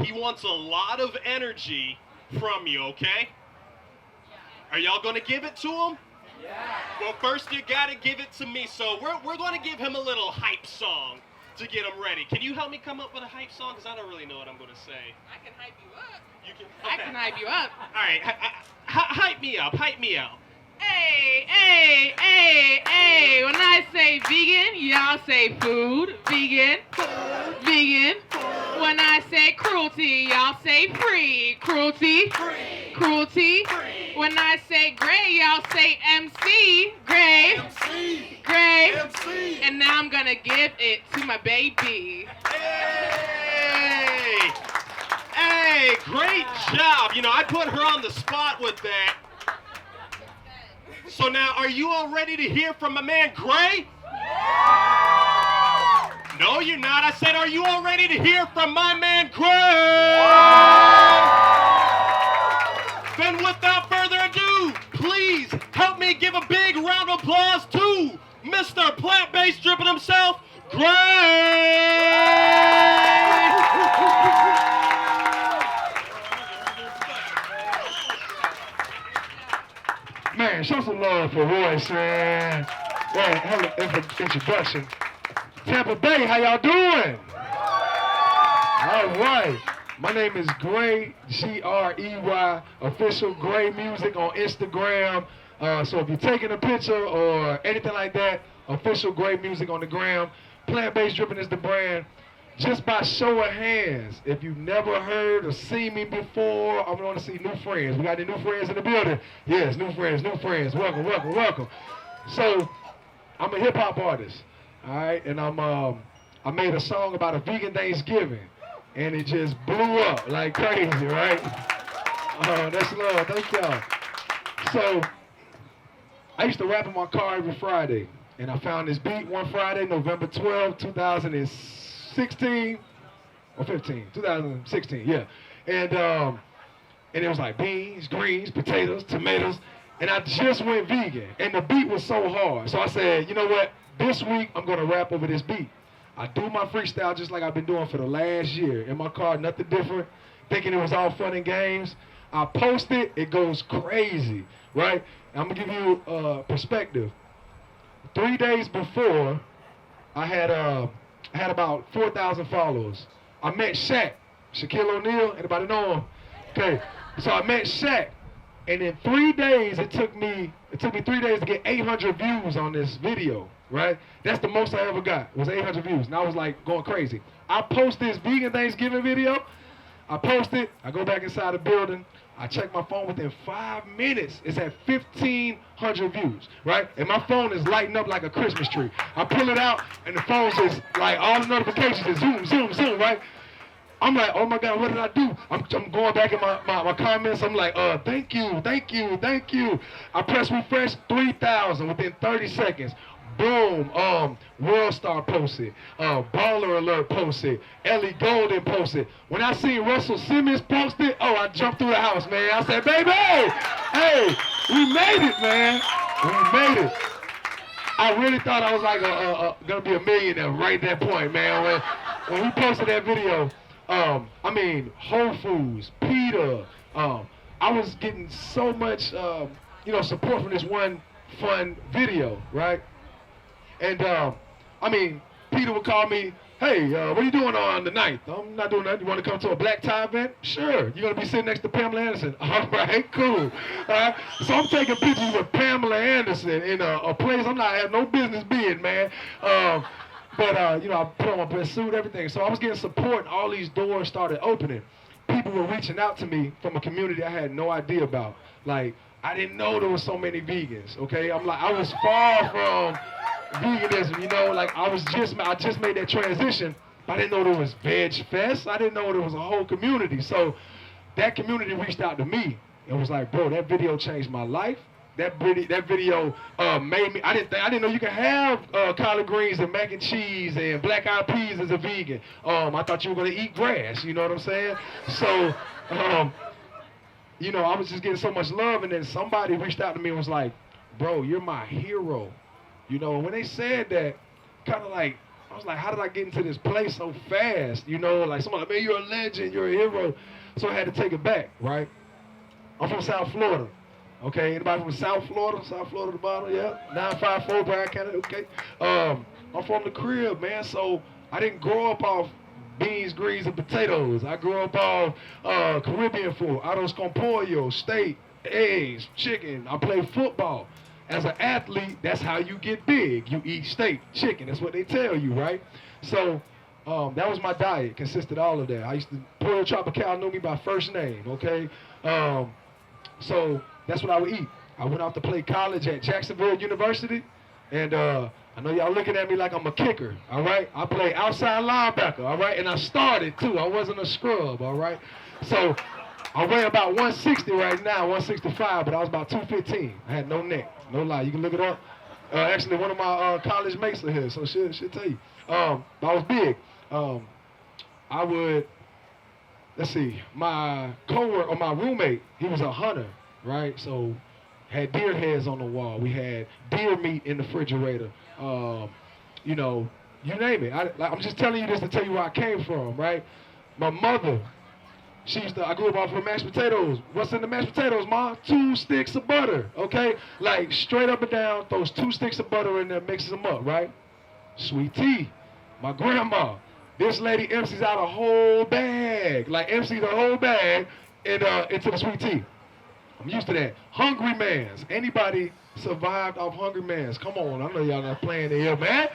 He wants a lot of energy from you, okay? Are y'all gonna give it to him? Well, first you gotta give it to me. So we're gonna give him a little hype song to get him ready. Can you help me come up with a hype song? Because I don't really know what I'm gonna say. I can hype you up. You can. I can hype you up. All right, hype me up. Hype me up. Hey, hey, hey, hey. When I say vegan, y'all say food. Vegan, vegan. When I say cruelty, y'all say free. Cruelty, cruelty. When I say gray, y'all say MC. Gray, gray. And now I'm gonna give it to my baby. Hey! Hey, great job. You know, I put her on the spot with that. So now, are you all ready to hear from my man Gray? No, you're not. I said, are you all ready to hear from my man Gray? Then without further ado, please help me give a big round of applause to Mr. Plant-Based Dripping himself, Gray! Man, show some love for Royce, man. Man, hell of an introduction. Tampa Bay, how y'all doing? All right. My name is Gray, Grey, official Gray Music on Instagram. So if you're taking a picture or anything like that, official Gray Music on the gram. Plant-Based Dripping is the brand. Just by show of hands, if you've never heard or seen me before, I want to see new friends. We got any new friends in the building? Yes, new friends, new friends. Welcome, welcome, welcome. So, I'm a hip-hop artist, all right? And I made a song about a vegan Thanksgiving, and it just blew up like crazy, right? That's love. Thank y'all. So, I used to rap in my car every Friday, and I found this beat one Friday, November 12, 2016 or 15, 2016, yeah. And it was like beans, greens, potatoes, tomatoes, and I just went vegan. And the beat was so hard. So I said, you know what? This week I'm gonna rap over this beat. I do my freestyle just like I've been doing for the last year. In my car, nothing different, thinking it was all fun and games. I post it, it goes crazy, right? I'm gonna give you perspective. 3 days before, I had about 4,000 followers. I met Shaq, Shaquille O'Neal. Anybody know him? Okay, so I met Shaq, and in 3 days it took me 3 days to get 800 views on this video. Right? That's the most I ever got. It was 800 views, and I was like going crazy. I post this vegan Thanksgiving video. I post it. I go back inside the building. I check my phone within 5 minutes. It's at 1,500 views, right? And my phone is lighting up like a Christmas tree. I pull it out, and the phone's just like all the notifications is zoom, zoom, zoom, right? I'm like, oh my God, what did I do? I'm going back in my comments. I'm like, thank you, thank you, thank you. I press refresh, 3,000 within 30 seconds. Boom, World Star posted, Baller Alert posted, Ellie Golden posted. When I seen Russell Simmons posted, oh, I jumped through the house, man. I said, baby, hey, we made it, man. We made it. I really thought I was like gonna be a millionaire right at that point, man. When we posted that video, I mean, Whole Foods, PETA, I was getting so much, support from this one fun video, right? And, I mean, Peter would call me, hey, what are you doing on the 9th? I'm not doing nothing. You want to come to a black tie event? Sure. You're going to be sitting next to Pamela Anderson. All right, cool. So I'm taking pictures with Pamela Anderson in a place I'm not have no business being, man. I put on my best suit, everything. So I was getting support, and all these doors started opening. People were reaching out to me from a community I had no idea about. Like, I didn't know there was so many vegans, okay? I was far from veganism, like I just made that transition, but I didn't know there was Veg Fest. I didn't know there was a whole community. So that community reached out to me and was like, bro, that video changed my life. That video made me, I didn't know you could have collard greens and mac and cheese and black eyed peas as a vegan. I thought you were gonna eat grass, you know what I'm saying? So, I was just getting so much love, and then somebody reached out to me and was like, bro, you're my hero. When they said that, kind of like, I was like, how did I get into this place so fast? You know, like somebody, man, you're a legend, you're a hero. So I had to take it back, right? I'm from South Florida. Okay, anybody from South Florida? South Florida, the bottom, yeah. 954 Bryan County, okay. I'm from the crib, man. So I didn't grow up off beans, greens, and potatoes. I grew up off Caribbean food, arroz con pollo, steak, eggs, chicken. I played football. As an athlete, that's how you get big. You eat steak, chicken. That's what they tell you, right? So that was my diet. Consisted all of that. I used to, Pollo Tropical knew me by first name, okay? So that's what I would eat. I went off to play college at Jacksonville University, and I know y'all looking at me like I'm a kicker, all right? I play outside linebacker, all right? And I started, too. I wasn't a scrub, all right? So I weigh about 160 right now, 165, but I was about 215. I had no neck, no lie. You can look it up. Actually, one of my college mates are here, so she'll tell you. I was big. I would, let's see, my coworker or my roommate, he was a hunter, right? So had deer heads on the wall. We had deer meat in the refrigerator. You know, you name it. I'm just telling you this to tell you where I came from, right? My mother, I grew up off of mashed potatoes. What's in the mashed potatoes, Ma? 2 sticks of butter, okay? Like straight up and down, throws 2 sticks of butter in there, mixes them up, right? Sweet tea. My grandma, this lady empties out a whole bag, like empties a whole bag into the sweet tea. I'm used to that. Hungry Man's. Anybody survived off Hungry Man's? Come on, I know y'all not playing in here, man.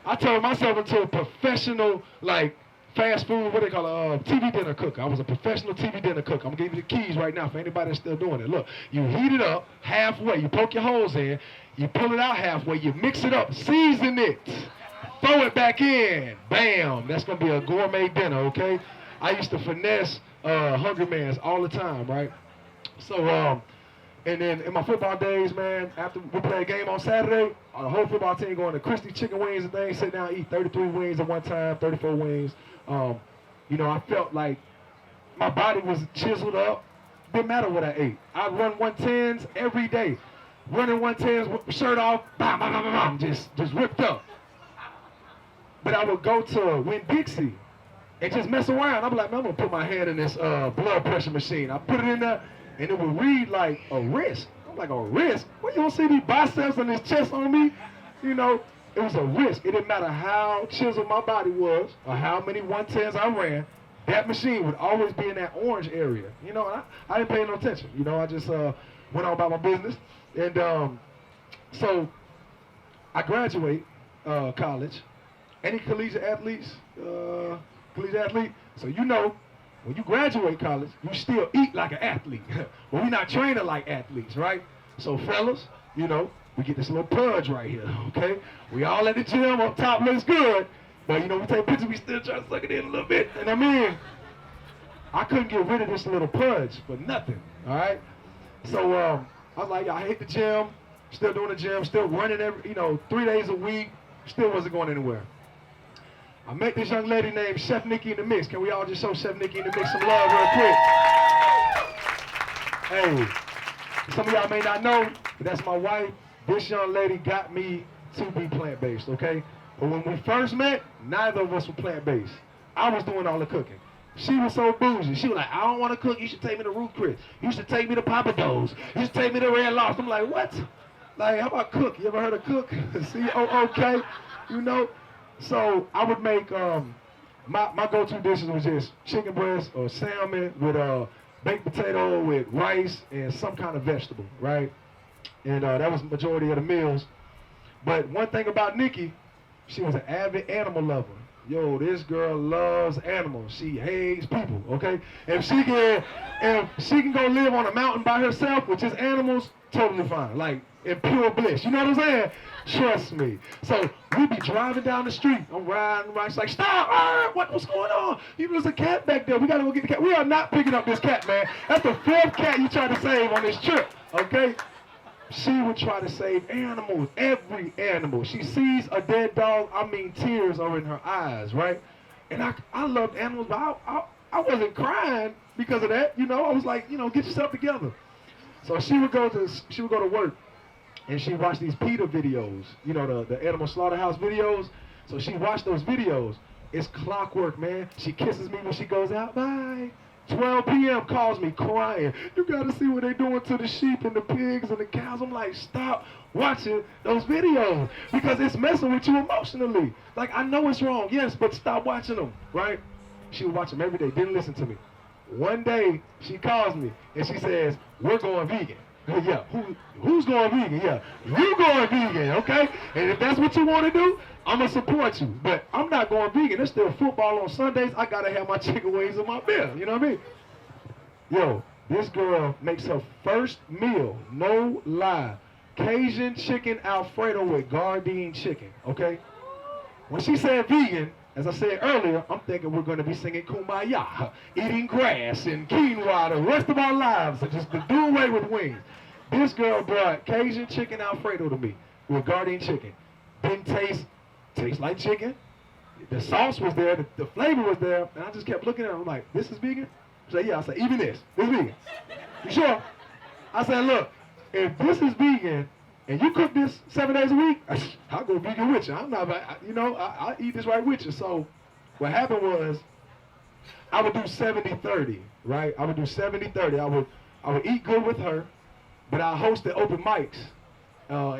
I turned myself into a professional, like, fast food, what they call a TV dinner cook. I was a professional TV dinner cook. I'm gonna give you the keys right now for anybody that's still doing it. Look, you heat it up halfway, you poke your holes in, you pull it out halfway, you mix it up, season it, throw it back in, bam, that's gonna be a gourmet dinner, okay? I used to finesse Hungry Man's all the time, right? So, and then in my football days, man, after we play a game on Saturday, the whole football team going to Christie chicken wings and things, sit down and eat 33 wings at one time, 34 wings. You know, I felt like my body was chiseled up. Didn't matter what I ate. I'd run 110s every day. Running 110s, shirt off, bam, bam, bam, bam, just ripped up. But I would go to Winn-Dixie and just mess around. I'd be like, man, I'm gonna put my hand in this blood pressure machine. I put it in there, and it would read like a wrist. I'm like, a wrist? Well, you don't see these biceps and this chest on me? You know, it was a risk. It didn't matter how chiseled my body was or how many 110s I ran, that machine would always be in that orange area. You know, I didn't pay no attention. You know, I just went on about my business. And so I graduate college. Any collegiate athletes? Collegiate athlete? So you know, when you graduate college, you still eat like an athlete. But we're not training like athletes, right? So fellas, you know, we get this little pudge right here, okay? We all at the gym, up top looks good, but you know, we take pictures, we still try to suck it in a little bit. And I mean, I couldn't get rid of this little pudge for nothing, all right? So I was like, I hit the gym, still doing the gym, still running 3 days a week, still wasn't going anywhere. I met this young lady named Chef Nikki in the Mix. Can we all just show Chef Nikki in the Mix some love real quick? Hey, some of y'all may not know, but that's my wife. This young lady got me to be plant-based, okay? But when we first met, neither of us were plant-based. I was doing all the cooking. She was so bougie. She was like, I don't want to cook. You should take me to Ruth Chris. You should take me to Papa Do's. You should take me to Red Lobster. I'm like, what? Like, how about cook? You ever heard of cook? C-O-O-K, you know? So I would make, my go-to dishes was just chicken breast or salmon with baked potato with rice and some kind of vegetable, right? And that was the majority of the meals. But one thing about Nikki, she was an avid animal lover. Yo, this girl loves animals. She hates people, okay? If she can go live on a mountain by herself with just animals, totally fine. Like, in pure bliss. You know what I'm saying? Trust me. So we be driving down the street. I'm riding. She's like, stop! What's going on? There's a cat back there. We gotta go get the cat. We are not picking up this cat, man. That's the 4th cat you try to save on this trip, okay? She would try to save animals, every animal. She sees a dead dog, I mean tears are in her eyes, right? And I loved animals, but I wasn't crying because of that, you know? I was like, get yourself together. So she would go to work, and she watched these PETA videos, the animal slaughterhouse videos. So she watched those videos. It's clockwork, man. She kisses me when she goes out. Bye. 12 p.m. calls me crying. You gotta see what they doing to the sheep and the pigs and the cows. I'm like, stop watching those videos because it's messing with you emotionally. Like, I know it's wrong, yes, but stop watching them, right? She would watch them every day, didn't listen to me. One day, she calls me and she says, we're going vegan. Yeah, who's going vegan? Yeah, you going vegan, okay? And if that's what you want to do, I'm going to support you. But I'm not going vegan. There's still football on Sundays. I got to have my chicken wings and my beer. You know what I mean? Yo, this girl makes her first meal, no lie, Cajun chicken Alfredo with Gardein chicken, okay? When she said vegan, as I said earlier, I'm thinking we're going to be singing Kumbaya, eating grass and quinoa the rest of our lives, and just to do away with wings. This girl brought Cajun chicken Alfredo to me with Gardein chicken. Didn't taste like chicken. The sauce was there, the flavor was there, and I just kept looking at her. I'm like, this is vegan? She said, yeah. I said, even this is vegan. You sure? I said, look, if this is vegan, and you cook this 7 days a week, I'll go vegan with you. I'm not, I'll eat this right with you. So what happened was, I would do 70-30, right? I would do 70-30. I would eat good with her, but I hosted open mics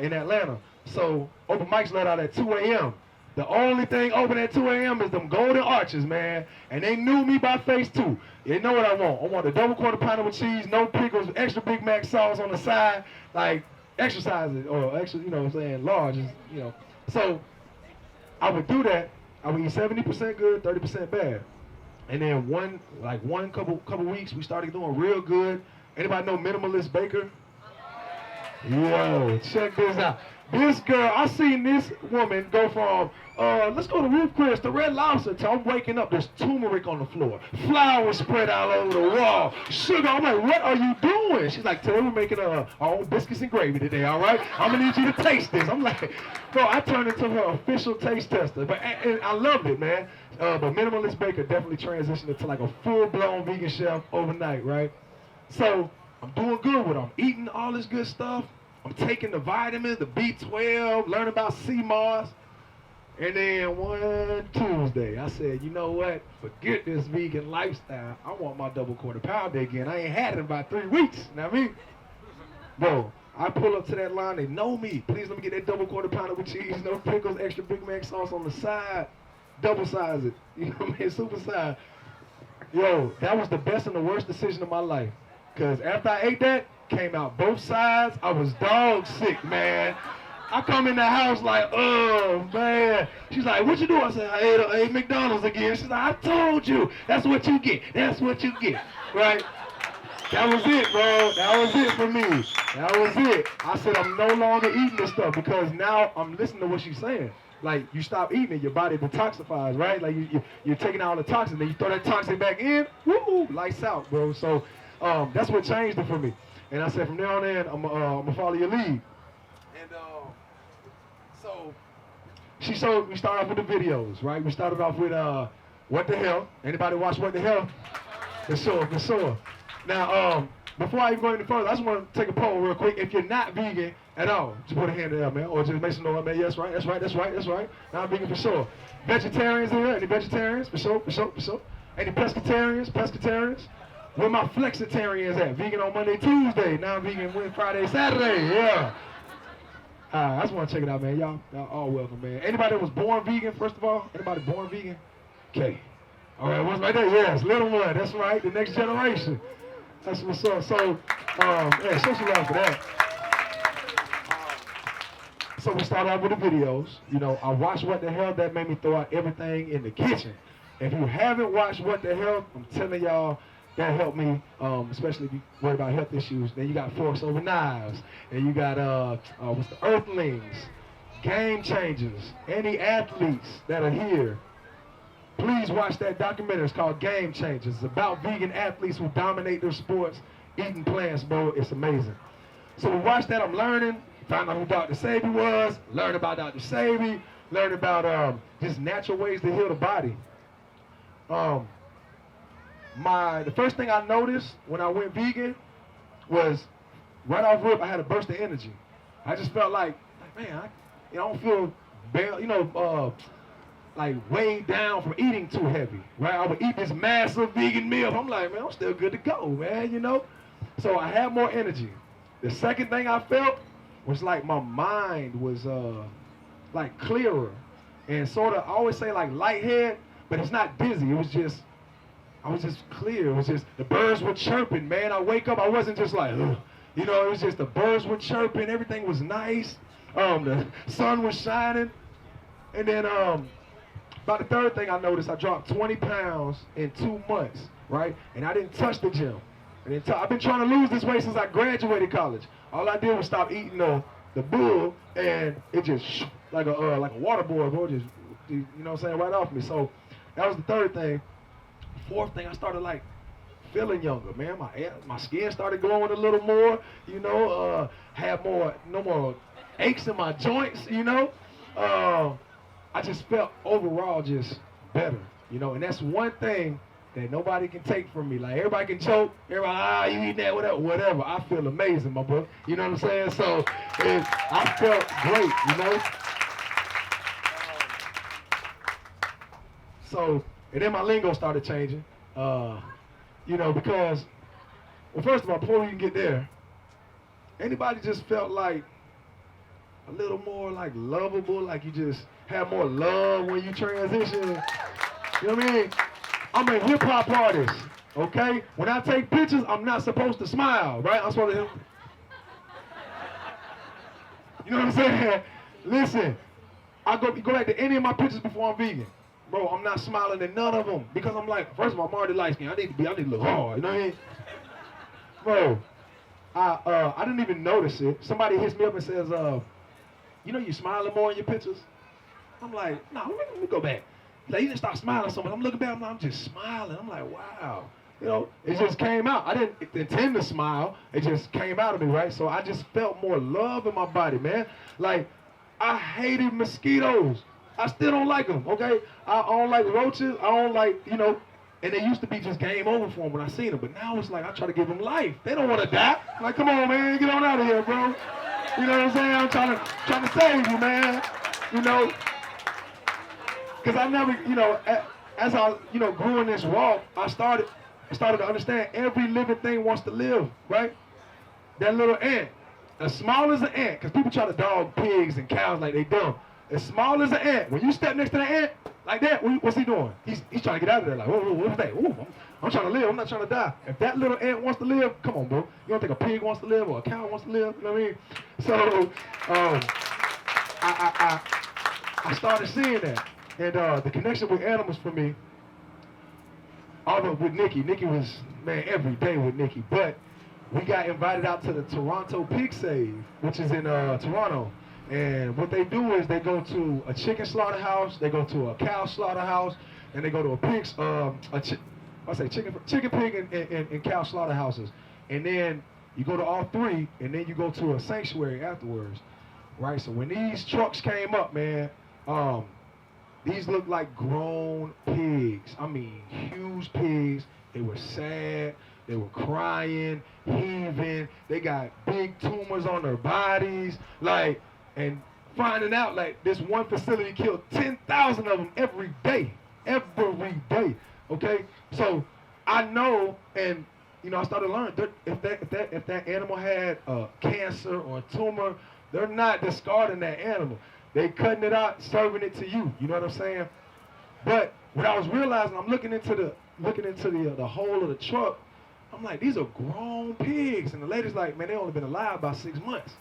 in Atlanta. So open mics let out at 2 a.m. The only thing open at 2 a.m. is them golden arches, man. And they knew me by face too. They know what I want. I want a double quarter pounder with cheese, no pickles, extra Big Mac sauce on the side, like exercise it, or extra, you know what I'm saying, large, you know. So I would do that. I would eat 70% good, 30% bad. And then one couple weeks, we started doing real good. Anybody know Minimalist Baker? Yo, check this out. This girl, I seen this woman go from, let's go to Ruth Chris, to Red Lobster, till I'm waking up, there's turmeric on the floor, flowers spread all over the wall, sugar. I'm like, what are you doing? She's like, today we're making our own biscuits and gravy today, all right? I'm gonna need you to taste this. I'm like, bro, I turned into her official taste tester, but and I loved it, man. But Minimalist Baker definitely transitioned into like a full-blown vegan chef overnight, right? So I'm doing good with them, eating all this good stuff. I'm taking the vitamins, the B12, learning about sea moss. And then one Tuesday, I said, you know what? Forget this vegan lifestyle. I want my double quarter pounder again. I ain't had it in about 3 weeks. You know what I mean? Bro, I pull up to that line. They know me. Please let me get that double quarter pounder with cheese, no pickles, extra Big Mac sauce on the side. Double size it. You know what I mean? Super size. Yo, that was the best and the worst decision of my life. Because after I ate that, came out both sides. I was dog sick, man. I come in the house like, oh, man. She's like, what you do? I said, I ate McDonald's again. She's like, I told you. That's what you get. That's what you get. Right? That was it, bro. That was it for me. That was it. I said, I'm no longer eating this stuff because now I'm listening to what she's saying. Like, you stop eating it, your body detoxifies, right? Like, you're taking out all the toxins, then you throw that toxin back in, woo, lights out, bro. So, that's what changed it for me. And I said, from now on in, I'm gonna follow your lead. And so we started off with the videos, right? We started off with What the Hell. Anybody watch What the Hell? For sure. Now, before I even go any further, I just want to take a poll real quick. If you're not vegan at all, just put a hand there, man. Or just make some noise, man. Yes, right, that's right. Not vegan for sure. Vegetarians in here? Any vegetarians? For sure. Any pescatarians? Where my flexitarians at? Vegan on Monday, Tuesday. Now vegan Wednesday, Friday, Saturday. Yeah. I just want to check it out, man. Y'all all welcome, man. Anybody that was born vegan, first of all? Anybody born vegan? Okay. All right, what's right there? Yes, little one. That's right. The next generation. That's what's up. So, yeah, show some love for that. So we started out with the videos. You know, I watched What the Hell. That made me throw out everything in the kitchen. If you haven't watched What the Hell, I'm telling y'all, that helped me, especially if you worry about health issues. Then you got Forks Over Knives, and you got what's the Earthlings, Game Changers, any athletes that are here. Please watch that documentary. It's called Game Changers. It's about vegan athletes who dominate their sports, eating plants, bro. It's amazing. So we watched that. I'm learning. Found out who Dr. Sebi was. Learned about Dr. Sebi. Learned about just natural ways to heal the body. The first thing I noticed when I went vegan was right off rip, I had a burst of energy. I just felt like man, I don't feel bad, like weighed down from eating too heavy, right? I would eat this massive vegan meal. I'm like, man, I'm still good to go, man, you know? So I had more energy. The second thing I felt was like my mind was like clearer and sort of, I always say like lighthead, but it's not dizzy. It was just, I was just clear. It was just, the birds were chirping, man. I wake up, I wasn't just like, ugh. You know, it was just the birds were chirping, everything was nice. The sun was shining. And then about the third thing I noticed, I dropped 20 pounds in 2 months, right? And I didn't touch the gym. I've been trying to lose this weight since I graduated college. All I did was stop eating the bull, and it just like a waterboard, bro, just, you know what I'm saying, right off me. So that was the third thing. Fourth thing, I started like feeling younger, man. My skin started glowing a little more, you know, had no more aches in my joints, you know. I just felt overall just better, you know, and that's one thing that nobody can take from me. Like, everybody can choke, everybody, you eating that, whatever. I feel amazing, my boy. You know what I'm saying? So, I felt great, you know? So, and then my lingo started changing, you know, because, well, first of all, before we can get there, anybody just felt like a little more like lovable, like you just have more love when you transition. You know what I mean? I'm a hip hop artist, okay? When I take pictures, I'm not supposed to smile, right? I'm supposed to, you know what I'm saying? Listen, I go back to any of my pictures before I'm vegan. Bro, I'm not smiling at none of them because I'm like, first of all, I'm already light skinned. I need to look hard, you know what I mean? Bro, I didn't even notice it. Somebody hits me up and says, you know you smiling more in your pictures? I'm like, no, let me go back. He's like, you didn't start smiling so much. I'm looking back, I'm just smiling. I'm like, wow. You know, it just came out. I didn't intend to smile. It just came out of me, right? So I just felt more love in my body, man. Like, I hated mosquitoes. I still don't like them, okay? I don't like roaches. I don't like, you know, and they used to be just game over for them when I seen them. But now it's like I try to give them life. They don't want to die. I'm like, come on, man, get on out of here, bro. You know what I'm saying? I'm trying to save you, man. You know, because I never, you know, as I, you know, grew in this walk, I started to understand every living thing wants to live, right? That little ant, as small as an ant, because people try to dog pigs and cows like they dumb. As small as an ant, when you step next to the ant like that, what's he doing? He's trying to get out of there. Like, whoa, what's that? Ooh, I'm trying to live. I'm not trying to die. If that little ant wants to live, come on, bro. You don't think a pig wants to live or a cow wants to live? You know what I mean? So, I started seeing that, and the connection with animals for me. Although with Nikki was, man, every day with Nikki, but we got invited out to the Toronto Pig Save, which is in Toronto. And what they do is they go to a chicken slaughterhouse, they go to a cow slaughterhouse, and they go to a pig's, chicken, pig, and cow slaughterhouses. And then you go to all three, and then you go to a sanctuary afterwards, right? So when these trucks came up, man, these looked like grown pigs. I mean, huge pigs. They were sad. They were crying, heaving. They got big tumors on their bodies, like. And finding out like this one facility killed 10,000 of them every day, okay? So I know, and you know, I started learning that if that animal had cancer or a tumor, they're not discarding that animal. They cutting it out, serving it to you. You know what I'm saying? But what I was realizing, I'm looking into the whole of the truck. I'm like, these are grown pigs, and the lady's like, man, they only been alive about 6 months.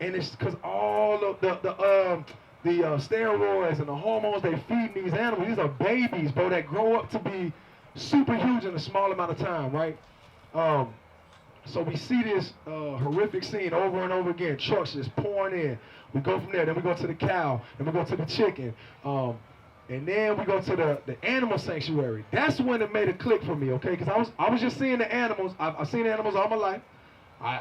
And it's because all of the steroids and the hormones they feed these animals, these are babies, bro, that grow up to be super huge in a small amount of time, right? So we see this horrific scene over and over again, trucks just pouring in. We go from there, then we go to the cow, then we go to the chicken, and then we go to the animal sanctuary. That's when it made a click for me, okay? Because I was just seeing the animals. I've seen animals all my life.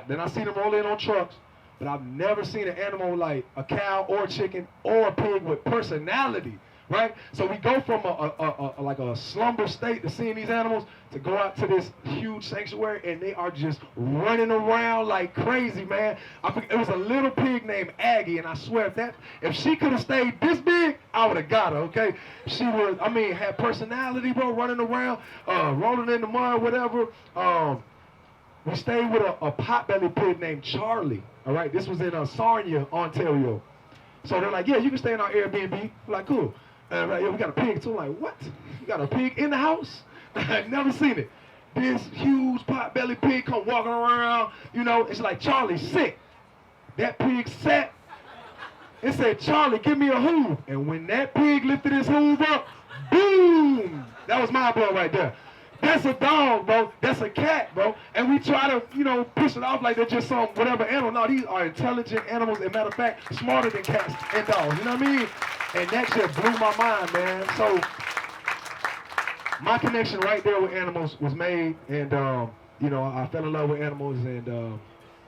Then I seen them roll in on trucks. But I've never seen an animal like a cow or a chicken or a pig with personality, right? So we go from like a slumber state to seeing these animals to go out to this huge sanctuary, and they are just running around like crazy, man. It was a little pig named Aggie, and I swear if she could have stayed this big, I would have got her, okay? She was, I mean, had personality, bro, running around, rolling in the mud, whatever. We stayed with a potbelly pig named Charlie, all right? This was in Sarnia, Ontario. So they're like, yeah, you can stay in our Airbnb. We're like, cool. And like, yeah, we got a pig too. I'm like, what? You got a pig in the house? I've never seen it. This huge pot-bellied pig come walking around, you know, it's like, Charlie's sick. That pig sat and said, Charlie, give me a hoof. And when that pig lifted his hoof up, boom! That was my blow right there. That's a dog, bro. That's a cat, bro. And we try to, you know, push it off like they're just some whatever animal. No, these are intelligent animals. As a matter of fact, smarter than cats and dogs. You know what I mean? And that shit blew my mind, man. So my connection right there with animals was made, and you know, I fell in love with animals, and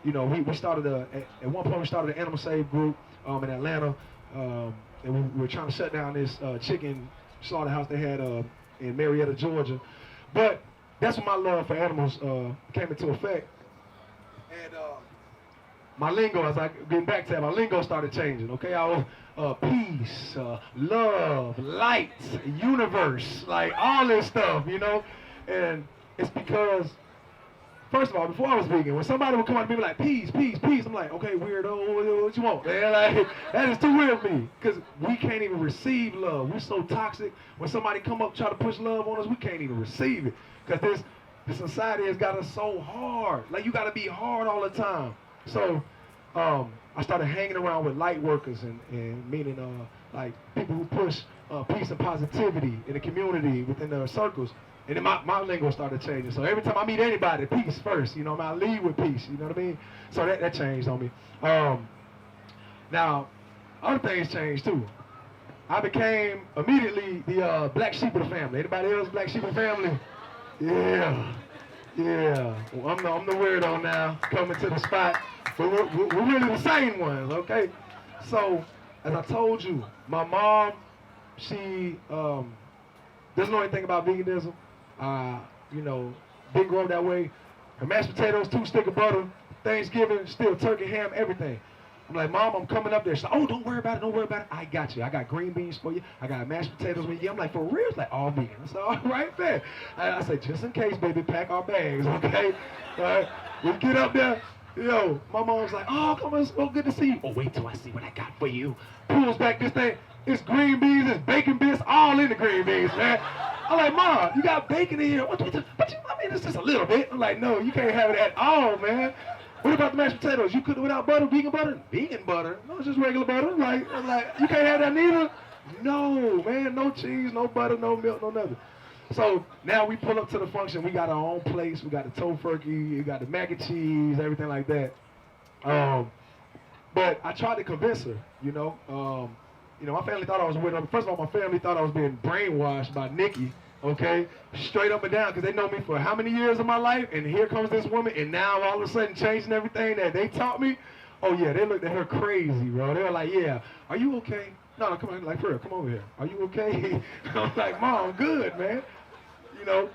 you know, we started at one point we started an animal save group in Atlanta, and we were trying to shut down this chicken slaughterhouse they had in Marietta, Georgia. But that's when my love for animals came into effect. And my lingo, as I get back to that, my lingo started changing, okay? I was peace, love, light, universe, like all this stuff, you know? And it's because, first of all, before I was vegan, when somebody would come up to me like, peace, peace, peace, I'm like, okay, weirdo, what you want, man? Like, that is too weird for me, because we can't even receive love. We're so toxic. When somebody come up try to push love on us, we can't even receive it, because the society has got us so hard. Like, you got to be hard all the time. So I started hanging around with light workers, and meaning like people who push peace and positivity in the community, within their circles. And then my lingo started changing. So every time I meet anybody, peace first. You know, I lead with peace. You know what I mean? So that changed on me. Now, other things changed too. I became immediately the black sheep of the family. Anybody else black sheep of the family? Yeah. Well, I'm the weirdo now, coming to the spot. But we're really the same ones, okay? So, as I told you, my mom, she doesn't know anything about veganism. You know, didn't grow up that way. Her mashed potatoes, 2 sticks of butter, Thanksgiving, still turkey, ham, everything. I'm like, Mom, I'm coming up there. She's like, oh, don't worry about it, don't worry about it. I got you. I got green beans for you. I got mashed potatoes with you. I'm like, for real? It's like, all vegan. I said, all right, there. I said, just in case, baby, pack our bags, okay? All right, we get up there. Yo, my mom's like, oh, come on, it's so good to see you. Oh, wait till I see what I got for you. Pulls back this thing. It's green beans, it's bacon bits, all in the green beans, man. I'm like, Mom, you got bacon in here. I mean, it's just a little bit. I'm like, no, you can't have it at all, man. What about the mashed potatoes? You cook it without butter, vegan butter? Vegan butter? No, it's just regular butter. I'm like, you can't have that neither? No, man, no cheese, no butter, no milk, no nothing. So now we pull up to the function. We got our own place. We got the tofurkey, we got the mac and cheese, everything like that. But I tried to convince her, you know. My family thought I was with her. First of all, my family thought I was being brainwashed by Nikki, okay? Straight up and down, because they know me for how many years of my life, and here comes this woman, and now all of a sudden changing everything that they taught me. Oh yeah, they looked at her crazy, bro. They were like, yeah, are you okay? No, come on, like, for real, come over here. Are you okay? I'm like, Mom, I'm good, man. You know,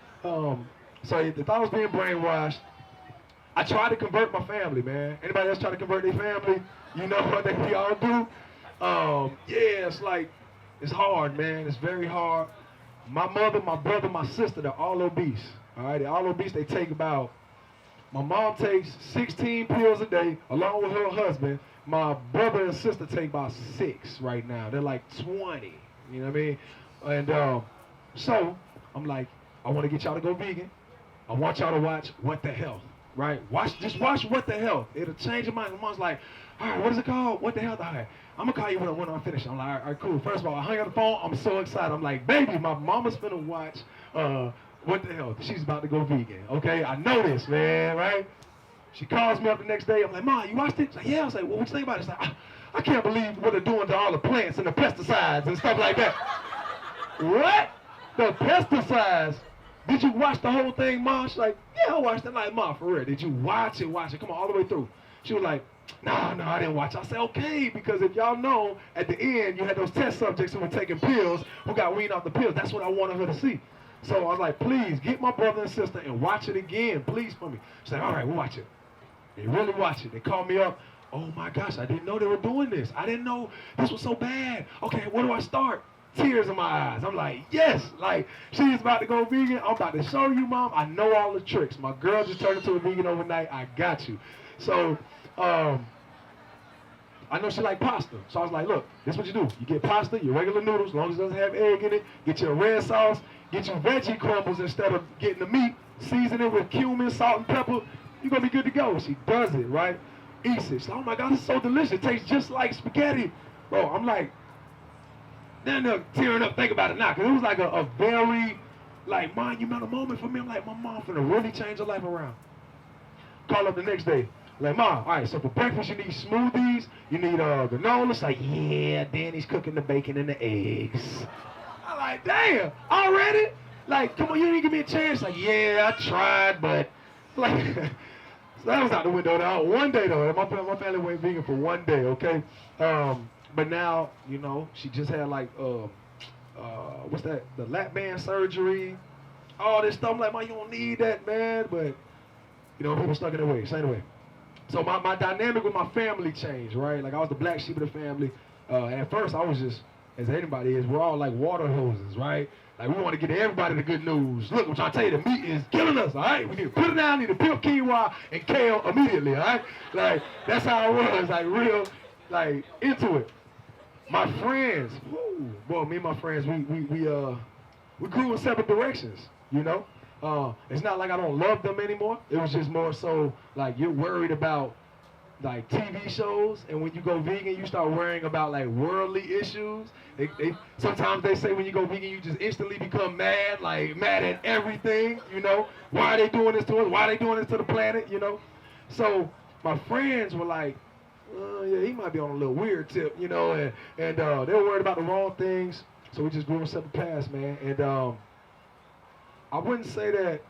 so they thought I was being brainwashed. I tried to convert my family, man. Anybody else try to convert their family? You know what we all do? Yeah, it's like, it's hard, man. It's very hard. My mother, my brother, my sister, they're all obese. All right, they're all obese. They take about, my mom takes 16 pills a day, along with her husband. My brother and sister take about 6 right now. They're like 20. You know what I mean? And so I'm like, I want to get y'all to go vegan. I want y'all to watch What the Health, right? Just watch What the Health. It'll change your mind. My mom's like, all right, what is it called? What the Health? All right, I'm gonna call you when I'm finished. I'm like, all right, cool. First of all, I hung up the phone. I'm so excited. I'm like, baby, my mama's finna watch What the Health. She's about to go vegan. Okay, I know this, man, right? She calls me up the next day. I'm like, Ma, you watched it? She's like, yeah. I was like, well, what you think about it? She's like, I can't believe what they're doing to all the plants and the pesticides and stuff like that. What? The pesticides? Did you watch the whole thing, Ma? She's like, yeah, I watched it. I'm like, Ma, for real, did you watch it? Watch it. Come on, all the way through. She was like, No, I didn't watch. I said, okay, because if y'all know, at the end, you had those test subjects who were taking pills, who got weaned off the pills. That's what I wanted her to see. So I was like, please, get my brother and sister and watch it again, please, for me. She's like, all right, we'll watch it. They really watch it. They called me up. Oh, my gosh, I didn't know they were doing this. I didn't know this was so bad. Okay, where do I start? Tears in my eyes. I'm like, yes, like, she's about to go vegan. I'm about to show you, Mom. I know all the tricks. My girl just turned into a vegan overnight. I got you. So, I know she like pasta. So I was like, look, this is what you do. You get pasta, your regular noodles, as long as it doesn't have egg in it. Get your red sauce. Get your veggie crumbles instead of getting the meat. Season it with cumin, salt, and pepper. You're going to be good to go. She does it, right? Eats it. She's like, oh, my God, it's so delicious. It tastes just like spaghetti. Bro, I'm like, then they're tearing up. Think about it now. Because it was like a very, like, monumental moment for me. I'm like, my mom finna really change her life around. Call up the next day. Like, Mom, all right, so for breakfast you need smoothies, you need granola. It's like, yeah, Danny's cooking the bacon and the eggs. I'm like, damn, already? Like, come on, you didn't give me a chance. Like, yeah, I tried, but, like, so that was out the window. Now, one day, though, my family went vegan for one day, okay? But now, you know, she just had, like, what's that, the lap band surgery, all this stuff. I'm like, Mom, you don't need that, man, but, you know, people stuck in their ways. So anyway. So my dynamic with my family changed, right? Like I was the black sheep of the family. At first I was just, as anybody is, we're all like water hoses, right? Like we want to get everybody the good news. Look, I'm trying to tell you, the meat is killing us, all right? We need to put it down, need to peel quinoa and kale immediately, all right? Like that's how I was, like real, like into it. My friends, boy, me and my friends, we grew in separate directions, you know? It's not like I don't love them anymore. It was just more so like you're worried about like TV shows, and when you go vegan, you start worrying about like worldly issues. Sometimes they say when you go vegan, you just instantly become mad, like mad at everything. You know, why are they doing this to us? Why are they doing this to the planet? You know, so my friends were like, yeah, he might be on a little weird tip, you know, and they were worried about the wrong things. So we just grew in separate paths, man, and I wouldn't say that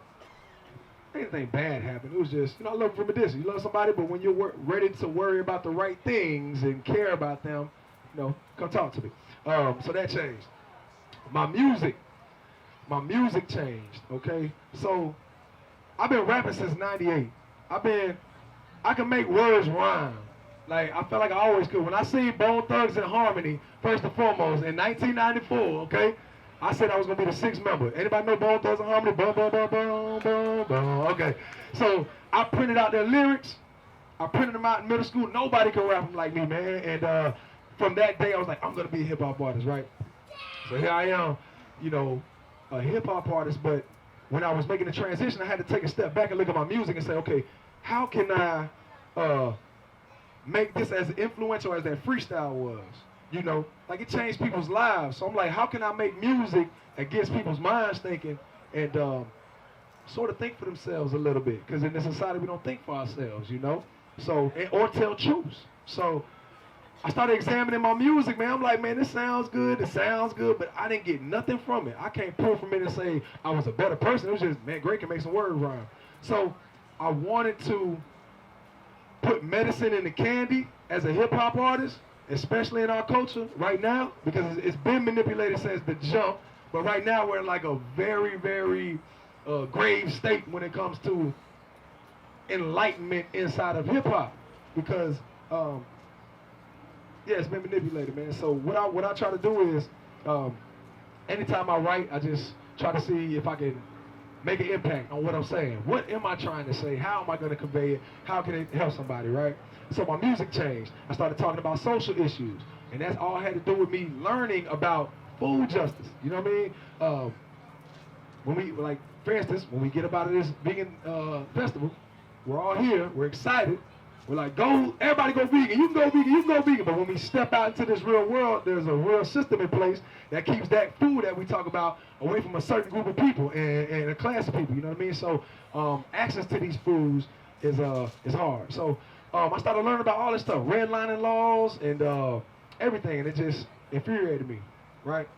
anything bad happened. It was just, you know, I love them from a distance. You love somebody, but when you're ready to worry about the right things and care about them, you know, come talk to me. So that changed. My music changed, okay? So I've been rapping since 98. I can make words rhyme. Like, I felt like I always could. When I seen Bone Thugs and Harmony, first and foremost, in 1994, okay? I said I was gonna be the sixth member. Anybody know Bone Thugs and Harmony? Boom, boom, boom, boom, boom, boom. Okay. So I printed out their lyrics. I printed them out in middle school. Nobody could rap them like me, man. And from that day, I was like, I'm gonna be a hip hop artist, right? So here I am, you know, a hip hop artist. But when I was making the transition, I had to take a step back and look at my music and say, okay, how can I make this as influential as that freestyle was? You know, like it changed people's lives. So I'm like, how can I make music that gets people's minds thinking and sort of think for themselves a little bit? Because in this society, we don't think for ourselves, you know? So, or tell truths. So I started examining my music, man. I'm like, man, this sounds good, but I didn't get nothing from it. I can't pull from it and say I was a better person. It was just, man, Greg can make some words rhyme. So I wanted to put medicine in the candy as a hip hop artist, especially in our culture right now, because it's been manipulated since the jump, but right now we're in like a very, very grave state when it comes to enlightenment inside of hip hop, because yeah, it's been manipulated, man. So what I try to do is, anytime I write, I just try to see if I can make an impact on what I'm saying. What am I trying to say? How am I going to convey it? How can it help somebody, right? So my music changed. I started talking about social issues, and that's all had to do with me learning about food justice. You know what I mean? When we, like, for instance, when we get up out of this vegan festival, we're all here, we're excited. We're like, go, everybody go vegan. You can go vegan, you can go vegan. But when we step out into this real world, there's a real system in place that keeps that food that we talk about away from a certain group of people and a class of people. You know what I mean? So access to these foods is hard. So I started learning about all this stuff, redlining laws and everything, and it just infuriated me, right?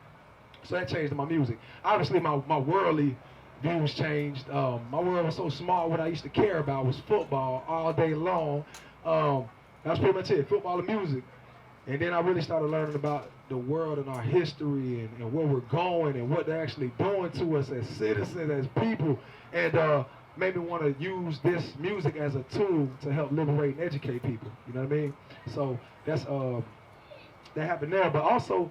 So that changed my music. Obviously, my worldly views changed. My world was so small. What I used to care about was football all day long. That's pretty much it, football and music. And then I really started learning about the world and our history and where we're going and what they're actually doing to us as citizens, as people, and made me want to use this music as a tool to help liberate and educate people. You know what I mean? So that's that happened there. But also,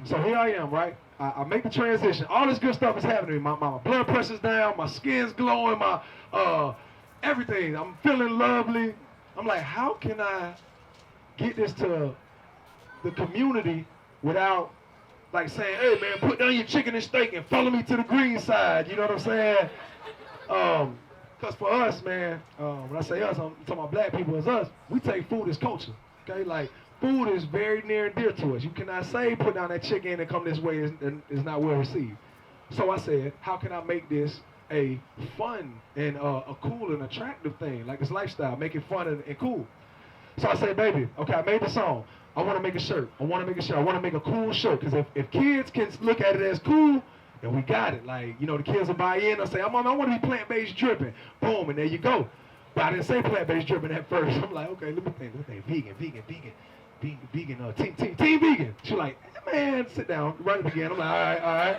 so here I am, right? I make the transition. All this good stuff is happening. My blood pressure's down. My skin's glowing. My everything. I'm feeling lovely. I'm like, how can I get this to the community without like saying, hey man, put down your chicken and steak and follow me to the green side. You know what I'm saying? Because for us, man, when I say us, I'm talking about black people as us, we take food as culture. Okay, like food is very near and dear to us. You cannot say put down that chicken and come this way is not well received. So I said, how can I make this a fun and a cool and attractive thing, like this lifestyle, make it fun and cool. So I said, baby, okay, I made the song. I want to make a shirt. I want to make a shirt. I want to make a cool shirt. Because if kids can look at it as cool, then we got it. Like, you know, the kids will buy in. They'll say, I want to be plant-based dripping. Boom, and there you go. But I didn't say plant-based dripping at first. I'm like, okay, let me think. Vegan, team vegan. She's like, man, sit down, write it again. I'm like, all right.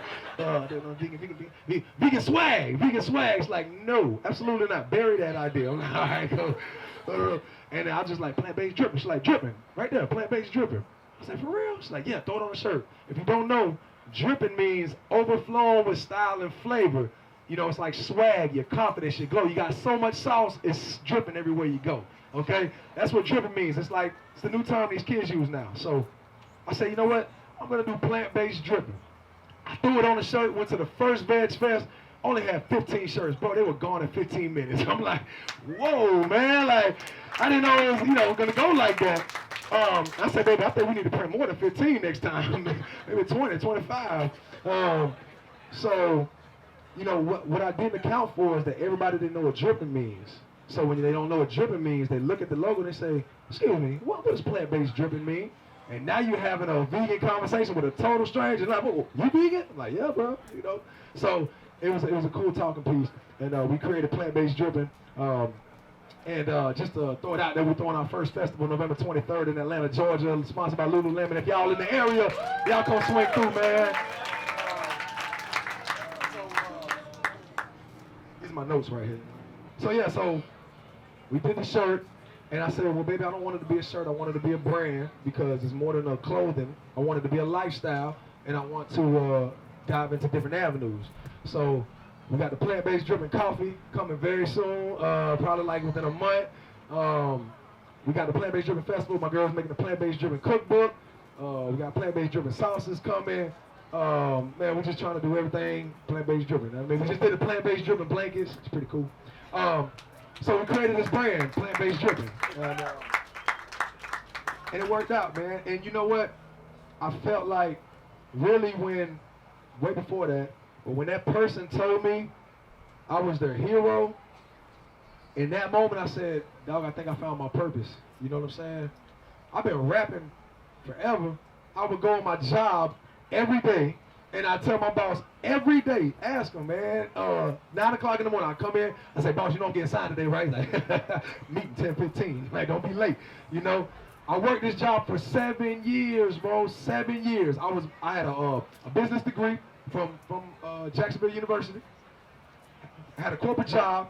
Vegan swag. She's like, no, absolutely not. Bury that idea. I'm like, all right, go. And I just like plant-based dripping. She's like, dripping, right there, plant-based dripping. I said, for real? She's like, yeah, throw it on a shirt. If you don't know, dripping means overflowing with style and flavor. You know, it's like swag, your confidence, your glow. You got so much sauce, it's dripping everywhere you go. Okay? That's what dripping means. It's like, it's the new term these kids use now. So I said, you know what? I'm going to do plant-based dripping. I threw it on the shirt, went to the first Veg Fest, only had 15 shirts. Bro, they were gone in 15 minutes. I'm like, whoa, man. Like, I didn't know it was, going to go like that. I said, baby, I think we need to print more than 15 next time. Maybe 20, 25. So, what I didn't account for is that everybody didn't know what dripping means. So when they don't know what dripping means, they look at the logo and they say, excuse me, what does plant-based dripping mean? And now you're having a vegan conversation with a total stranger. Like, oh, you vegan? I'm like, yeah, bro. So it was a cool talking piece, and we created plant-based dripping. Just to throw it out there, we're throwing our first festival November 23rd in Atlanta, Georgia, sponsored by Lululemon. If y'all in the area, y'all come swing through, man. These are my notes right here. So yeah, so we did the shirt. And I said, well, baby, I don't want it to be a shirt. I want it to be a brand because it's more than a clothing. I want it to be a lifestyle, and I want to dive into different avenues. So we got the plant-based dripping coffee coming very soon, probably like within a month. We got the plant-based dripping festival. My girl's making the plant-based dripping cookbook. We got plant-based dripping sauces coming. Man, we're just trying to do everything plant-based dripping. I mean, we just did the plant-based dripping blankets. It's pretty cool. So we created this brand, plant-based dripping, and it worked out, man. And you know what? I felt like really way before that, but when that person told me I was their hero, in that moment I said, dog, I think I found my purpose. You know what I'm saying? I've been rapping forever. I would go on my job every day, and I tell my boss every day, ask him, man, 9 o'clock in the morning, I come in, I say, boss, you know I'm getting signed today, right? Like, meeting 10:15, like, don't be late, I worked this job for 7 years, bro, 7 years. I had a business degree from Jacksonville University. I had a corporate job,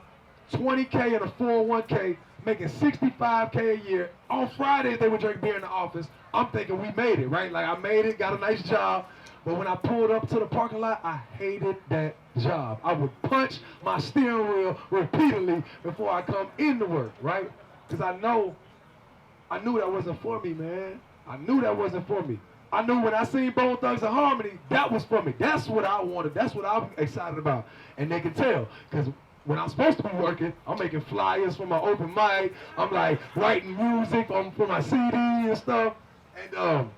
$20K and a 401K, making $65K a year. On Fridays, they would drink beer in the office. I'm thinking we made it, right? Like, I made it, got a nice job. But when I pulled up to the parking lot, I hated that job. I would punch my steering wheel repeatedly before I come into work, right? Because I knew that wasn't for me, man. I knew that wasn't for me. I knew when I seen Bone Thugs and Harmony, that was for me. That's what I wanted. That's what I'm excited about. And they can tell, because when I'm supposed to be working, I'm making flyers for my open mic. I'm like writing music for my CD and stuff. And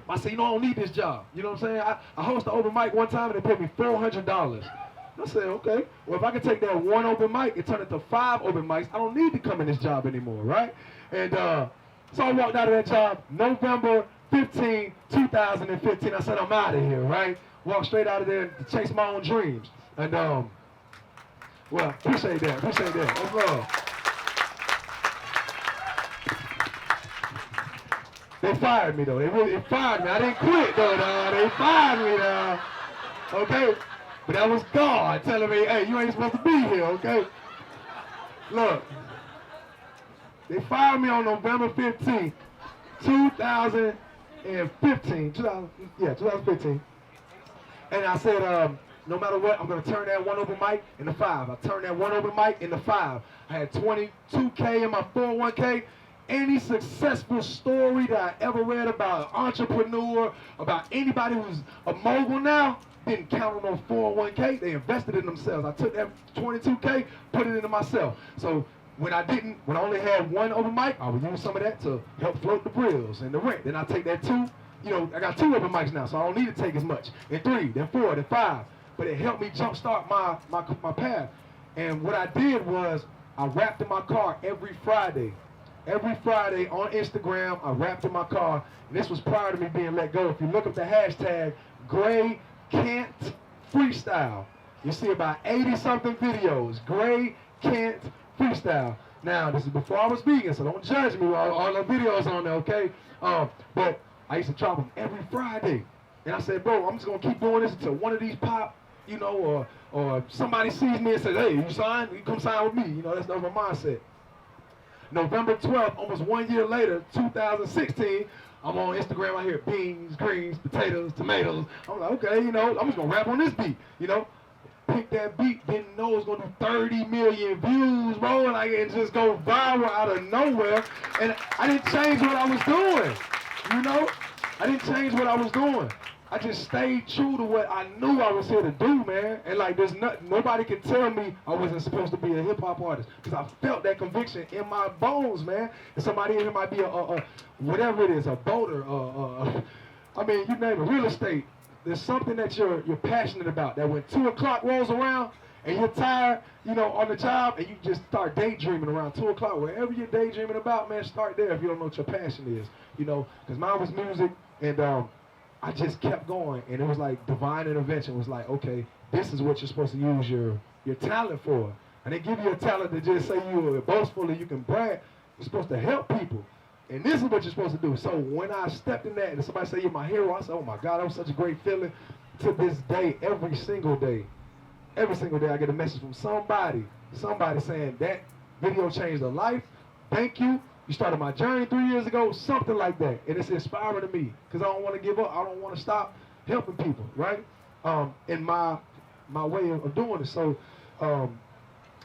I said, I don't need this job. You know what I'm saying? I hosted an open mic one time and they paid me $400. I said, okay, well, if I can take that one open mic and turn it to 5 open mics, I don't need to come in this job anymore, right? And so I walked out of that job November 15, 2015. I said, I'm out of here, right? Walked straight out of there to chase my own dreams. And, well, appreciate that. That's love. They fired me though. They fired me. I didn't quit though, dog. They fired me, dog. Okay? But that was God telling me, hey, you ain't supposed to be here, okay? Look. They fired me on November 15th, 2015. 2015. And I said, no matter what, I'm going to turn that one open mic into 5. I turned that one open mic into 5. I had 22K in my 401K. Any successful story that I ever read about an entrepreneur, about anybody who's a mogul now, didn't count on those 401K. They invested in themselves. I took that 22K, put it into myself. So when I only had one open mic, I would use some of that to help float the bills and the rent. Then I take that 2. You know, I got 2 open mics now, so I don't need to take as much. And 3, then 4, then 5. But it helped me jumpstart my path. And what I did was I rapped in my car every Friday. Every Friday on Instagram, I rapped in my car. And this was prior to me being let go. If you look up the hashtag, Gray Can't Freestyle, you see about 80-something videos. Gray Can't Freestyle. Now, this is before I was vegan, so don't judge me all the videos on there, okay? But I used to drop them every Friday. And I said, bro, I'm just going to keep doing this until one of these pop, you know, or somebody sees me and says, hey, you sign? You come sign with me. You know, that's my mindset. November 12th, almost 1 year later, 2016, I'm on Instagram. I hear beans, greens, potatoes, tomatoes. I'm like, okay, you know, I'm just going to rap on this beat, you know. Pick that beat, didn't know it was going to do 30 million views, bro, and it just go viral out of nowhere. And I didn't change what I was doing, you know. I didn't change what I was doing. I just stayed true to what I knew I was here to do, man. And like, there's nobody can tell me I wasn't supposed to be a hip hop artist, because I felt that conviction in my bones, man. And somebody in here might be a whatever it is, a boater, I mean, you name it, real estate. There's something that you're passionate about, that when 2 o'clock rolls around and you're tired, you know, on the job, and you just start daydreaming around 2 o'clock, wherever you're daydreaming about, man, start there if you don't know what your passion is, you know, because mine was music. And I just kept going, and it was like divine intervention. It was like, okay, this is what you're supposed to use your talent for. And they give you a talent to just say you're boastful and you can brag. You're supposed to help people. And this is what you're supposed to do. So when I stepped in that and somebody said you're my hero, I said, oh my God, that was such a great feeling. To this day, every single day I get a message from somebody saying that video changed a life. Thank you. You started my journey 3 years ago, something like that. And it's inspiring to me, because I don't want to give up. I don't want to stop helping people, right? In my way of doing it. So I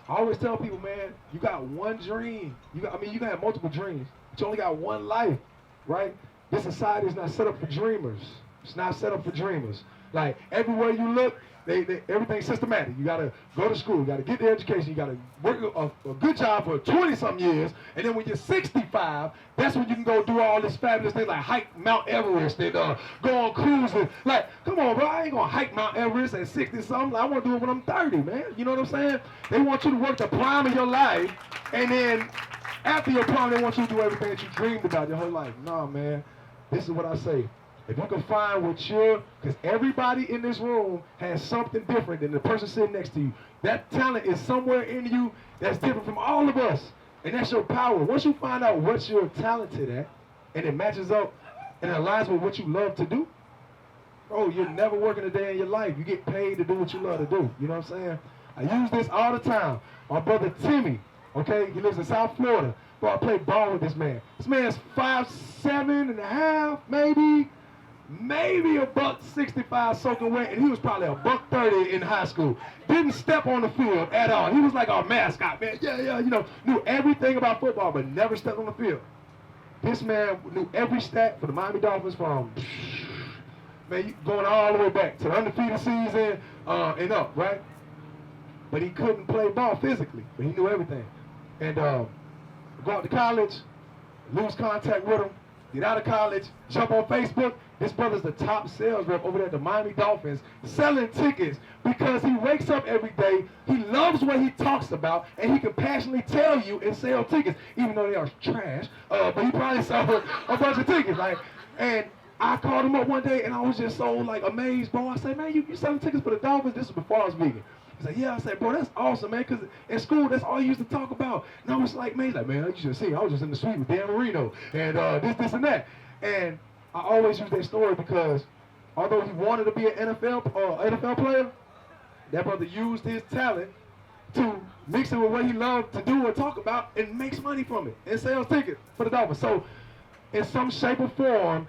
always tell people, man, you got one dream. You can have multiple dreams, but you only got one life, right? This society is not set up for dreamers. It's not set up for dreamers. Like, everywhere you look, everything's systematic. You got to go to school. You got to get the education. You got to work a good job for 20-something years. And then when you're 65, that's when you can go do all this fabulous things like hike Mount Everest and go on cruises. Like, come on, bro. I ain't going to hike Mount Everest at 60-something. Like, I want to do it when I'm 30, man. You know what I'm saying? They want you to work the prime of your life. And then after your prime, they want you to do everything that you dreamed about your whole life. Nah, man. This is what I say. If you can find what because everybody in this room has something different than the person sitting next to you. That talent is somewhere in you that's different from all of us. And that's your power. Once you find out what you're talented at, and it matches up and aligns with what you love to do, bro, you're never working a day in your life. You get paid to do what you love to do. You know what I'm saying? I use this all the time. My brother Timmy, okay, he lives in South Florida. Bro, I play ball with this man. This man's 5'7.5", maybe $165 soaking wet, and he was probably $130 in high school. Didn't step on the field at all. He was like our mascot, man. Yeah, you know, knew everything about football, but never stepped on the field. This man knew every stat for the Miami Dolphins from, man, going all the way back to the undefeated season and up, right? But he couldn't play ball physically, but he knew everything. And go out to college, lose contact with him, get out of college, jump on Facebook. This brother's the top sales rep over there at the Miami Dolphins, selling tickets because he wakes up every day, he loves what he talks about, and he can passionately tell you and sell tickets, even though they are trash, but he probably sold a bunch of tickets. And I called him up one day, and I was just so amazed, bro. I said, man, you selling tickets for the Dolphins? This was before I was vegan. He's like, yeah. I said, bro, that's awesome, man, because in school, that's all you used to talk about. And I was like, man, you should have seen, I was just in the suite with Dan Marino, and this, and that. And I always use that story because although he wanted to be an NFL player, that brother used his talent to mix it with what he loved to do and talk about and makes money from it and sells tickets for the Dolphins. So in some shape or form,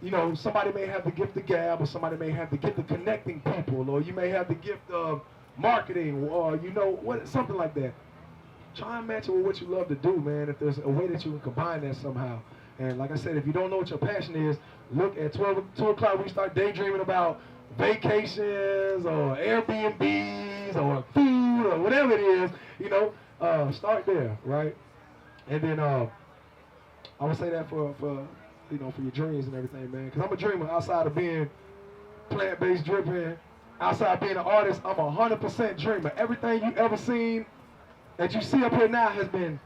you know, somebody may have the gift of gab, or somebody may have the gift of connecting people, or you may have the gift of marketing, or you know, something like that. Try and match it with what you love to do, man, if there's a way that you can combine that somehow. And like I said, if you don't know what your passion is, look at 2 o'clock, we start daydreaming about vacations or Airbnbs or food or whatever it is, you know, start there, right? And then I would say that for you know, for your dreams and everything, man. Because I'm a dreamer outside of being plant-based dripping, outside being an artist, I'm 100% dreamer. Everything you ever seen that you see up here now has been,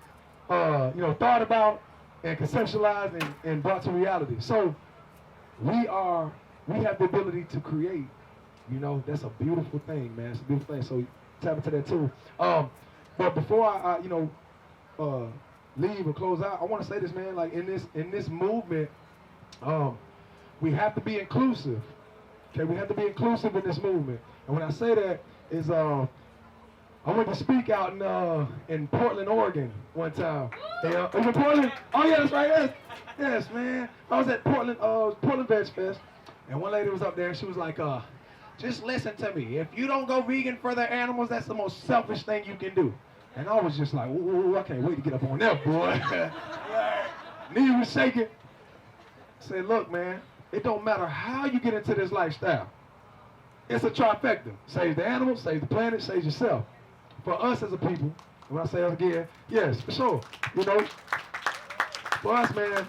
you know, thought about and conceptualized and brought to reality. So we have the ability to create. You know, that's a beautiful thing, man. It's a beautiful thing. So tap into that too. But before I you know, leave or close out, I want to say this, man. Like in this movement, we have to be inclusive. Okay, we have to be inclusive in this movement. And when I say that, is I went to speak out in Portland, Oregon one time. Hey, was it Portland? Oh yeah, that's right. Yes, man. I was at Portland Veg Fest, and one lady was up there, and she was like, just listen to me. If you don't go vegan for the animals, that's the most selfish thing you can do. And I was just like, ooh, I can't wait to get up on that, boy. Knee was shaking. I said, look, man, it don't matter how you get into this lifestyle. It's a trifecta. Saves the animals, saves the planet, saves yourself. For us as a people, when I say us again, yes, for sure. You know, for us, man,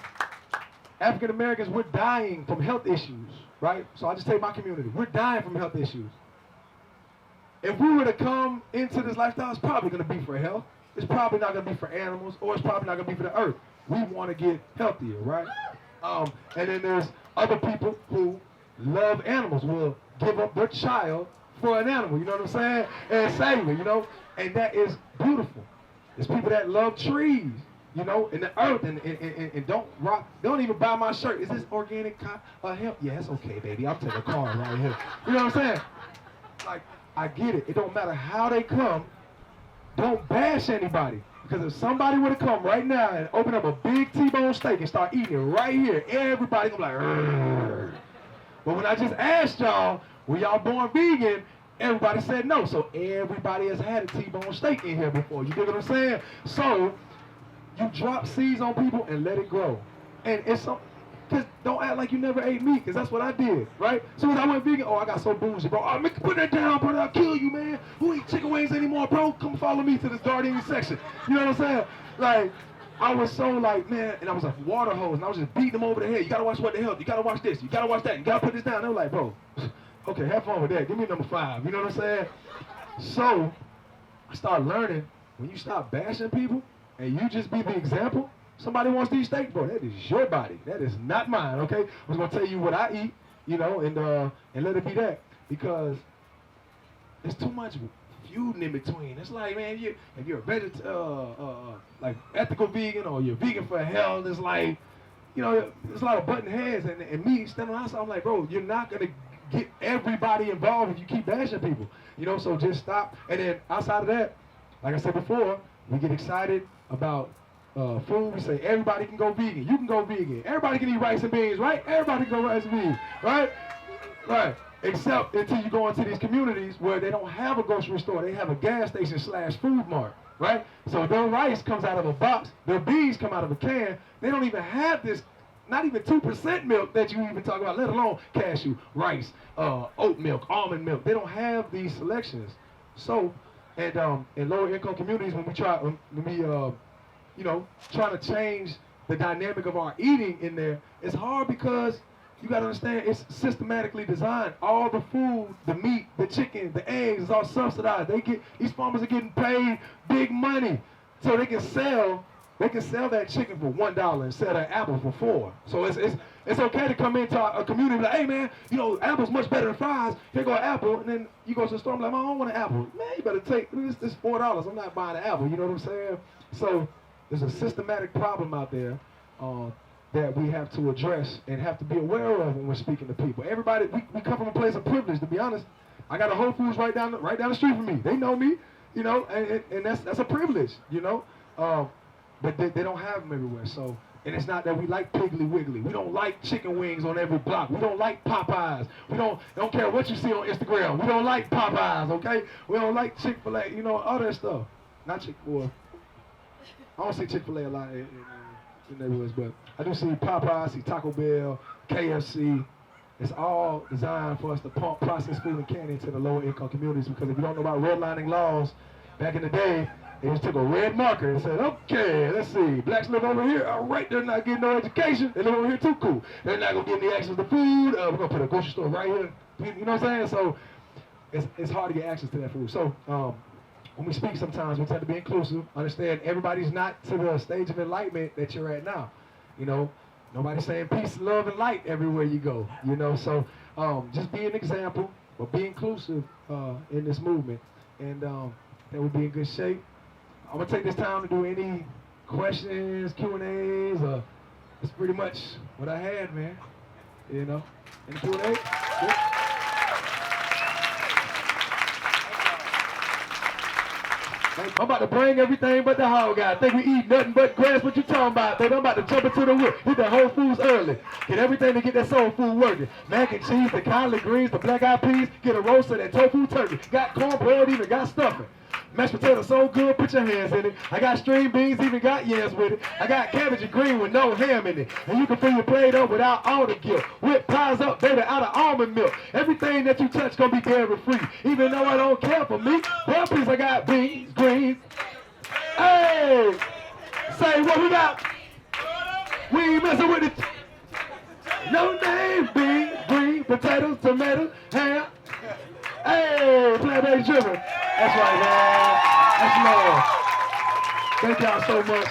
African Americans, we're dying from health issues, right? So I just take my community. We're dying from health issues. If we were to come into this lifestyle, it's probably going to be for health. It's probably not going to be for animals, or it's probably not going to be for the earth. We want to get healthier, right? And then there's other people who love animals, will give up their child for an animal, you know what I'm saying? And save it, you know? And that is beautiful. There's people that love trees, you know, and the earth, and don't even buy my shirt. Is this organic hemp? Yeah, it's okay, baby. I'll take a car right here. You know what I'm saying? Like, I get it. It don't matter how they come. Don't bash anybody. Because if somebody were to come right now and open up a big T-bone steak and start eating it right here, everybody gonna be like, "Rrr." But when I just asked y'all, were y'all born vegan? Everybody said no. So everybody has had a T-bone steak in here before. You get what I'm saying? So you drop seeds on people and let it grow. And it's so, because don't act like you never ate meat, because that's what I did, right? As soon as I went vegan, I got so bougie, bro. Oh, put that down, bro. I'll kill you, man. Who eat chicken wings anymore, bro? Come follow me to this Gardenia section. You know what I'm saying? Like, I was so like, man, and I was like water hose, and I was just beating them over the head. You gotta watch what the hell. You gotta watch this. You gotta watch that. You gotta put this down. They were like, bro, okay, have fun with that. Give me number 5. You know what I'm saying? So I started learning, when you stop bashing people and you just be the example, somebody wants to eat steak, bro, that is your body. That is not mine, okay? I was going to tell you what I eat, you know, and let it be that. Because there's too much feuding in between. It's like, man, if you're a like ethical vegan, or you're vegan for health, it's like, you know, there's a lot of button heads. And me standing outside, I'm like, bro, you're not going to get everybody involved if you keep bashing people. You know, so just stop. And then outside of that, like I said before, we get excited about food. We say everybody can go vegan. You can go vegan. Everybody can eat rice and beans, right? Everybody can go rice and beans, right? Right. Except until you go into these communities where they don't have a grocery store. They have a gas station / food mart, right? So their rice comes out of a box. Their beans come out of a can. They don't even have this, not even 2% milk that you even talk about, let alone cashew, rice, oat milk, almond milk. They don't have these selections. So, and in lower income communities, when we you know, trying to change the dynamic of our eating in there, it's hard because you got to understand it's systematically designed. All the food, the meat, the chicken, the eggs is all subsidized. These farmers are getting paid big money so they can sell that chicken for $1 and sell that apple for $4. So it's okay to come into a community and be like, hey man, you know, apple's much better than fries. Here go an apple, and then you go to the store and be like, I don't want an apple. Man, you better take this $4. I'm not buying an apple. You know what I'm saying? So there's a systematic problem out there that we have to address and have to be aware of when we're speaking to people. Everybody, we come from a place of privilege, to be honest. I got a Whole Foods right down the street from me. They know me, you know, and that's a privilege, you know. But they don't have them everywhere. So, and it's not that we like Piggly Wiggly. We don't like chicken wings on every block. We don't like Popeyes. We don't care what you see on Instagram. We don't like Popeyes, okay? We don't like Chick-fil-A, you know, all that stuff. Not Chick-fil-A. I don't see Chick-fil-A a lot in neighborhoods, but I do see Popeyes, see Taco Bell, KFC. It's all designed for us to pump processed food and candy into the lower income communities, because if you don't know about redlining laws, back in the day, they just took a red marker and said, okay, let's see, blacks live over here, all right, they're not getting no education, they live over here too, cool. They're not gonna get any access to food, we're gonna put a grocery store right here, you know what I'm saying? So it's hard to get access to that food. So when we speak sometimes, we tend to be inclusive, understand everybody's not to the stage of enlightenment that you're at now, you know? Nobody's saying peace, love, and light everywhere you go, you know? So just be an example, but be inclusive in this movement, and that will be in good shape. I'm gonna take this time to do any questions, Q&As, that's pretty much what I had, man. You know, any Q&A? Good. I'm about to bring everything but the hog out. I think we eat nothing but grass. What you talking about, baby? I'm about to jump into the whip. Hit the Whole Foods early. Get everything to get that soul food working. Mac and cheese, the collard greens, the black eyed peas. Get a roast of that tofu turkey. Got cornbread, even got stuffing. Mashed potatoes so good, put your hands in it. I got string beans, even got yams with it. I got cabbage and green with no ham in it. And you can fill your plate up without all the guilt. Whip pies up, baby, out of almond milk. Everything that you touch gonna be dairy free. Even though I don't care for meat. Well, please, I got beans, greens. Hey! Say what we got? We ain't messing with it. No name, beans, green, potatoes, tomatoes, ham. Hey, plant-based driven. That's right, man. That's love. Thank y'all so much.